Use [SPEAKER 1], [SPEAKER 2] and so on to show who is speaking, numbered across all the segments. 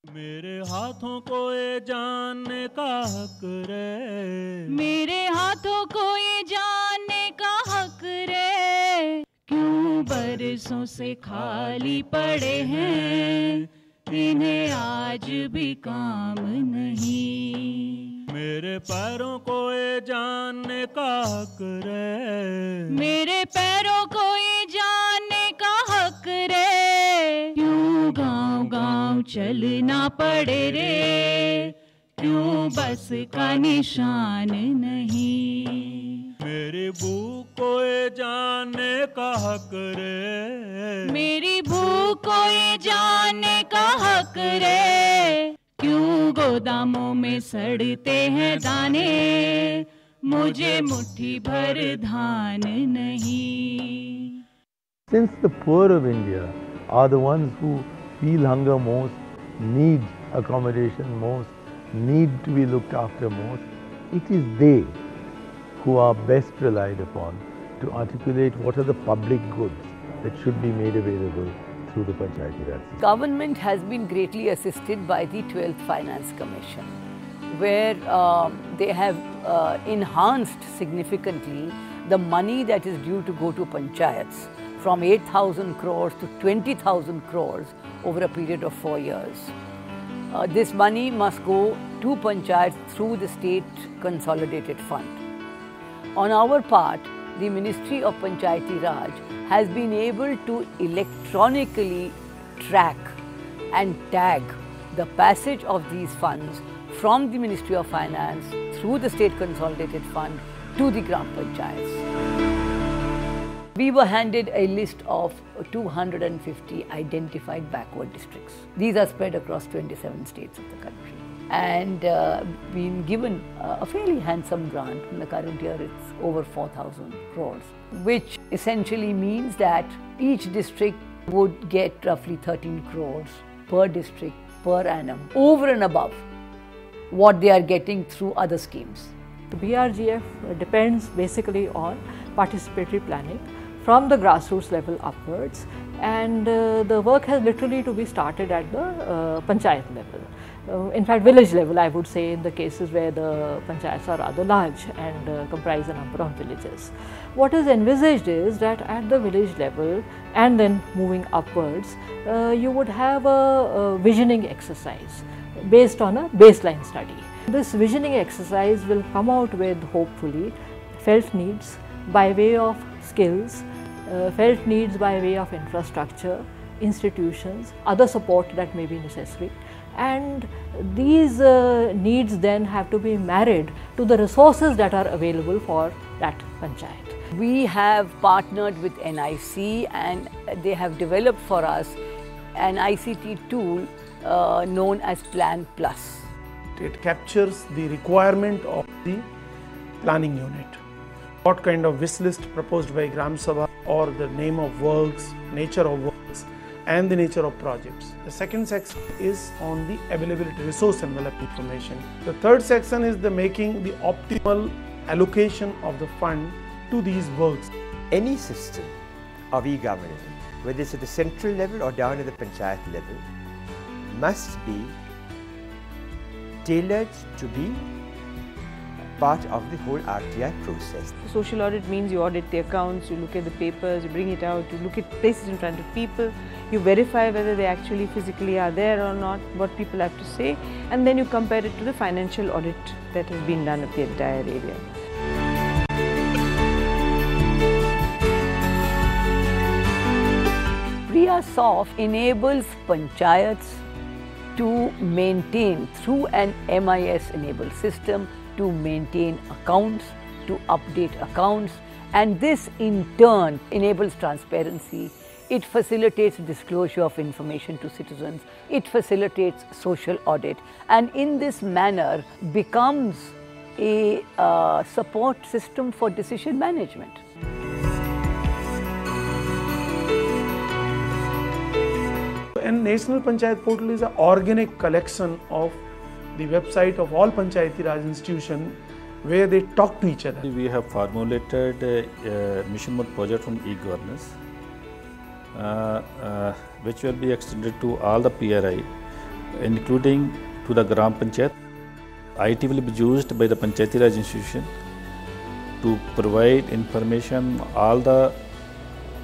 [SPEAKER 1] मेरे हाथों को ये जानने का हक रे,
[SPEAKER 2] मेरे हाथों को ये जानने का हक रे, क्यों बरसों से खाली पड़े हैं, इन्हें आज भी काम नहीं।
[SPEAKER 1] मेरे पैरों को ये जानने का हक रे,
[SPEAKER 2] मेरे पैरों को ये जानने का हक रे, क्यों गांव गांव चलना पड़े रे, क्यों बस का निशान नहीं।
[SPEAKER 1] मेरी भूख को ये जानने का हक रे,
[SPEAKER 2] मेरी भूख को ये जानने का हक रे, क्यों गोदामों में सड़ते हैं दाने, मुझे मुट्ठी भर धान नहीं।
[SPEAKER 3] Since the poor of India are the ones who feel hunger most, need accommodation most, need to be looked after most, it is they who are best relied upon to articulate what are the public goods that should be made available through the Panchayati Raj system.
[SPEAKER 4] Government has been greatly assisted by the 12th Finance Commission, where they have enhanced significantly the money that is due to go to Panchayats from 8,000 crores to 20,000 crores over a period of 4 years. This money must go to Panchayats through the State Consolidated Fund. On our part, the Ministry of Panchayati Raj has been able to electronically track and tag the passage of these funds from the Ministry of Finance through the State Consolidated Fund to the Gram Panchayats. We were handed a list of 250 identified backward districts. These are spread across 27 states of the country, and been given a fairly handsome grant. In the current year, it's over 4,000 crores, which essentially means that each district would get roughly 13 crores per district per annum, over and above what they are getting through other schemes.
[SPEAKER 5] The BRGF depends basically on participatory planning from the grassroots level upwards, and the work has literally to be started at the panchayat level. In fact, village level, I would say, in the cases where the panchayats are rather large and comprise a number of villages. What is envisaged is that at the village level and then moving upwards, you would have a visioning exercise based on a baseline study. This visioning exercise will come out with, hopefully, felt needs by way of skills, felt needs by way of infrastructure, institutions, other support that may be necessary, and these needs then have to be married to the resources that are available for that panchayat.
[SPEAKER 4] We have partnered with NIC, and they have developed for us an ICT tool known as Plan Plus.
[SPEAKER 6] It captures the requirement of the planning unit. What kind of wish list proposed by Gram Sabha, or the name of works, nature of works, and the nature of projects. The second section is on the availability, resource envelope information. The third section is the making the optimal allocation of the fund to these works.
[SPEAKER 7] Any system of e-governance, whether it's at the central level or down at the panchayat level, must be tailored to be part of the whole RTI process.
[SPEAKER 8] Social audit means you audit the accounts, you look at the papers, you bring it out, you look at places in front of people, you verify whether they actually physically are there or not, what people have to say, and then you compare it to the financial audit that has been done of the entire area.
[SPEAKER 4] PriyaSoft enables panchayats to maintain, through an MIS-enabled system, to maintain accounts, to update accounts, and this in turn enables transparency. It facilitates disclosure of information to citizens, it facilitates social audit, and in this manner becomes a support system for decision management.
[SPEAKER 6] And National Panchayat Portal is an organic collection of the website of all Panchayati Raj institutions where they talk to each other.
[SPEAKER 9] We have formulated a mission mode project from e-governance which will be extended to all the PRI including to the Gram Panchayat. IT will be used by the Panchayati Raj institution to provide information on all the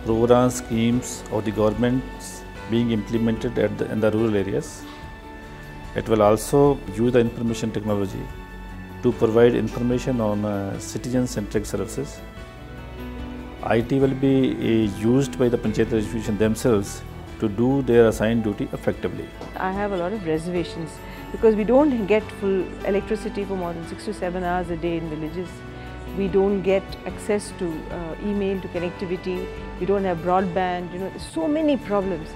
[SPEAKER 9] program schemes of the governments being implemented in the rural areas. It will also use the information technology to provide information on citizen-centric services. IT will be used by the Panchayat institution themselves to do their assigned duty effectively.
[SPEAKER 8] I have a lot of reservations because we don't get full electricity for more than 6 to 7 hours a day in villages. We don't get access to email, to connectivity. We don't have broadband. There's so many problems.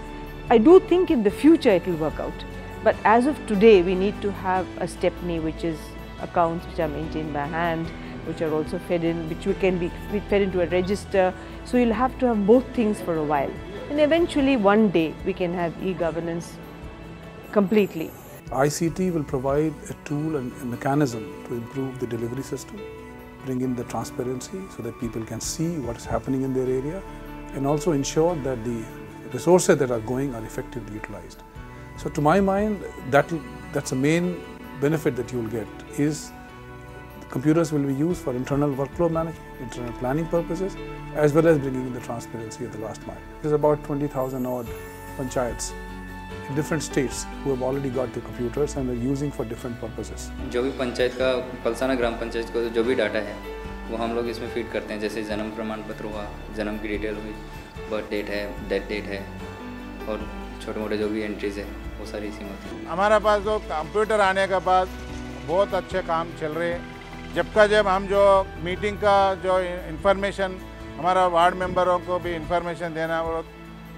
[SPEAKER 8] I do think in the future it will work out. But as of today, we need to have a stepney, which is accounts which are maintained by hand, which are also fed in, which can be fed into a register. So you'll have to have both things for a while. And eventually one day we can have e-governance completely.
[SPEAKER 10] ICT will provide a tool and a mechanism to improve the delivery system, bring in the transparency so that people can see what is happening in their area, and also ensure that the resources that are going are effectively utilized. So to my mind, that's the main benefit that you will get is computers will be used for internal workflow management, internal planning purposes, as well as bringing in the transparency at the last mile. There's about 20,000 odd panchayats in different states who have already got the computers and are using for different purposes.
[SPEAKER 11] जो भी पंचायत का पलसाना ग्राम पंचायत को जो भी data है वो हम लोग इसमें फीड करते हैं, जैसे जन्म प्रमाण पत्र हुआ, जन्म की डिटेल हुई, बर्थ डेट है, डेथ डेट है और छोटे मोटे जो भी एंट्रीज है वो सारी इसी में होती है।
[SPEAKER 12] हमारा पास जो कंप्यूटर आने के बाद बहुत अच्छे काम चल रहे हैं। जब हम जो मीटिंग का जो इन्फॉर्मेशन हमारा वार्ड मेंबरों को भी इन्फॉर्मेशन देना वो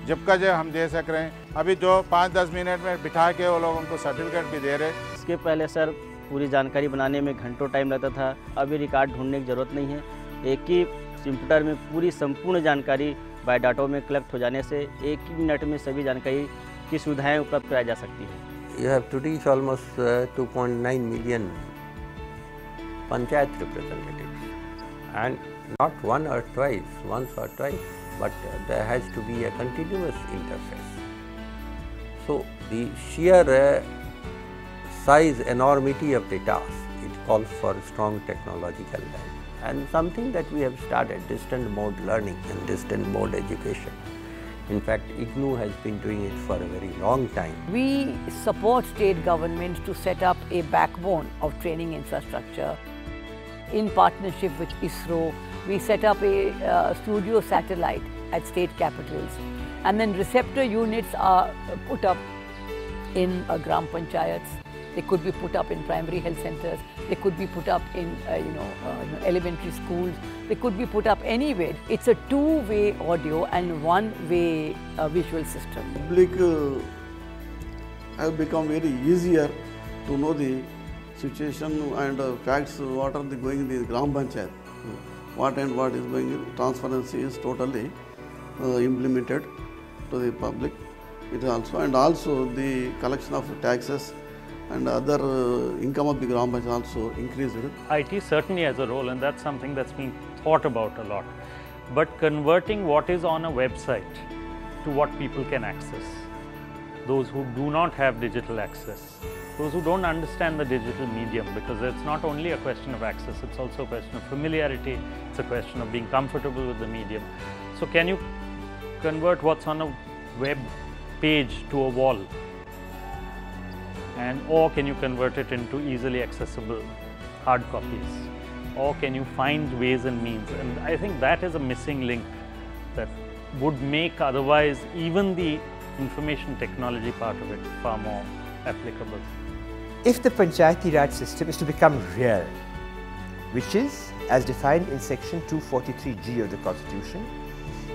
[SPEAKER 12] जब हम दे सक रहे हैं। अभी जो 5-10 मिनट में बिठा के वो लोगों को सर्टिफिकेट भी दे रहे हैं।
[SPEAKER 13] इसके पहले सर पूरी जानकारी बनाने में घंटों टाइम लगता था, अभी रिकॉर्ड ढूंढने की ज़रूरत नहीं है। एक ही कंप्यूटर में पूरी संपूर्ण जानकारी बायोडाटा में कलेक्ट हो जाने से एक ही मिनट में सभी जानकारी की सुविधाएं उपलब्ध कराई जा सकती है।
[SPEAKER 14] You have to reach almost 2.9 million panchayat representatives, and not once or twice, but there has to be a continuous interface. So the sheer size, enormity of the task, it calls for strong technological help, and something that we have started, distant mode learning and distant mode education. In fact, IGNOU has been doing it for a very long time.
[SPEAKER 4] We support state governments to set up a backbone of training infrastructure. In partnership with ISRO, we set up a studio satellite at state capitals, and then receptor units are put up in Gram Panchayats. They could be put up in primary health centers. They could be put up in elementary schools. They could be put up anywhere. It's a two-way audio and one-way visual system.
[SPEAKER 15] Public have become very easier to know the situation and facts, what are going in the Gram Panchayat, what and what is going in. Transparency is totally implemented to the public. It also, and also the collection of taxes and other income of the Gram Panchayat also increased.
[SPEAKER 1] IT certainly has a role, and that's something that's been thought about a lot. But converting what is on a website to what people can access, those who do not have digital access, those who don't understand the digital medium, because it's not only a question of access, it's also a question of familiarity, it's a question of being comfortable with the medium. So can you convert what's on a web page to a wall? Or can you convert it into easily accessible hard copies? Or can you find ways and means? And I think that is a missing link that would make otherwise even the information technology part of it far more applicable.
[SPEAKER 7] If the Panchayati Raj system is to become real, which is, as defined in section 243G of the Constitution,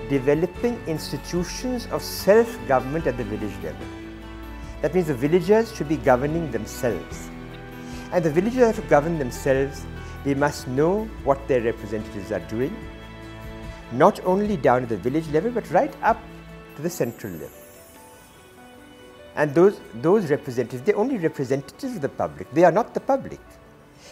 [SPEAKER 7] developing institutions of self-government at the village level. That means the villagers should be governing themselves. And the villagers have to govern themselves. They must know what their representatives are doing, not only down at the village level, but right up to the central level. And those representatives, they're only representatives of the public. They are not the public.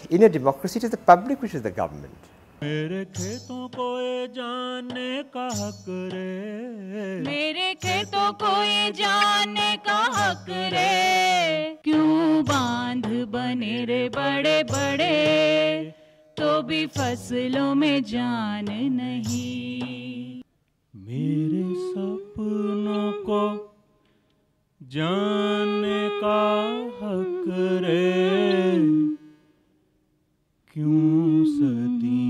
[SPEAKER 7] In a democracy, it is the public which is the government.
[SPEAKER 16] मेरे खेतों को ये जानने का हक रे,
[SPEAKER 2] मेरे खेतों को ये जानने का हक रे, क्यों बांध बने रे बड़े बड़े, तो भी फसलों में जान नहीं।
[SPEAKER 16] मेरे सपनों को जानने का हक रे, क्यों सदी